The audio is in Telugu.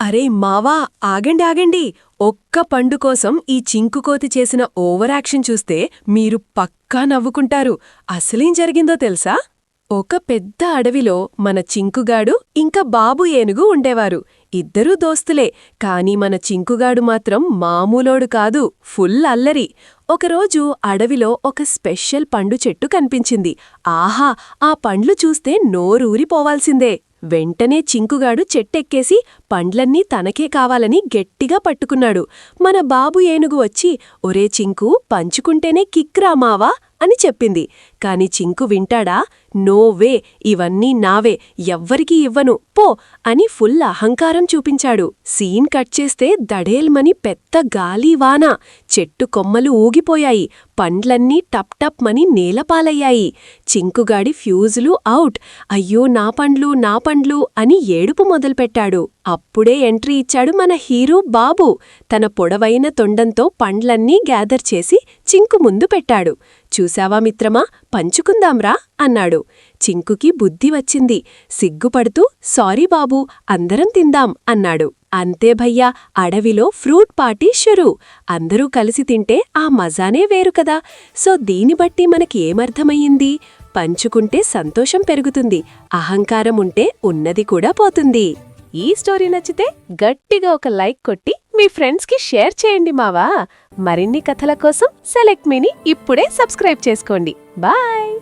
అరే మావా, ఆగండి ఆగండి. ఒక్క పండు కోసం ఈ చింకుకోతి చేసిన ఓవరాక్షన్ చూస్తే మీరు పక్కా నవ్వుకుంటారు. అసలేం జరిగిందో తెలుసా? ఒక పెద్ద అడవిలో మన చింకుగాడు ఇంకా బాబు ఏనుగు ఉండేవారు. ఇద్దరూ దోస్తులే, కాని మన చింకుగాడు మాత్రం మామూలోడు కాదు, ఫుల్ అల్లరి. ఒకరోజు అడవిలో ఒక స్పెషల్ పండు చెట్టు కనిపించింది. ఆహా, ఆ పండ్లు చూస్తే నోరూరిపోవాల్సిందే. వెంటనే చింకుగాడు చెట్టెక్కేసి పండ్లన్నీ తనకే కావాలని గట్టిగా పట్టుకున్నాడు. మన బాబు ఏనుగు వచ్చి, ఒరే చింకు, పంచుకుంటేనే కిక్రా మావా అని చెప్పింది. కాని చింకు వింటాడా? నోవే, ఇవన్నీ నావే, ఎవ్వరికీ ఇవ్వను, పో అని ఫుల్ అహంకారం చూపించాడు. సీన్ కట్ చేస్తే దడేల్మని పెద్ద గాలివాన. చెట్టు కొమ్మలు ఊగిపోయాయి, పండ్లన్నీ టప్ టప్ మని నేలపాలయ్యాయి. చింకుగాడి ఫ్యూజులు అవుట్. అయ్యో, నా పండ్లు అని ఏడుపు మొదలుపెట్టాడు. అప్పుడే ఎంట్రీ ఇచ్చాడు మన హీరో బాబు. తన పొడవైన తొండంతో పండ్లన్నీ గ్యాదర్ చేసి చింకు ముందు పెట్టాడు. చూశావా మిత్రమా, పంచుకుందాంరా అన్నాడు. చింకుకి బుద్ధి వచ్చింది. సిగ్గుపడుతూ, సారీ బాబూ, అందరం తిందాం అన్నాడు. అంతే భయ్యా, అడవిలో ఫ్రూట్ పార్టీ షురూ. అందరూ కలిసి తింటే ఆ మజానే వేరు కదా. సో దీని బట్టి మనకి ఏమర్థమయ్యింది? పంచుకుంటే సంతోషం పెరుగుతుంది, అహంకారం ఉంటే ఉన్నది కూడా పోతుంది. ఈ స్టోరీ నచ్చితే గట్టిగా ఒక లైక్ కొట్టి మీ ఫ్రెండ్స్కి షేర్ చేయండి మావా. మరిన్ని కథల కోసం సెలెక్ట్ మీని ఇప్పుడే సబ్స్క్రైబ్ చేసుకోండి. బాయ్.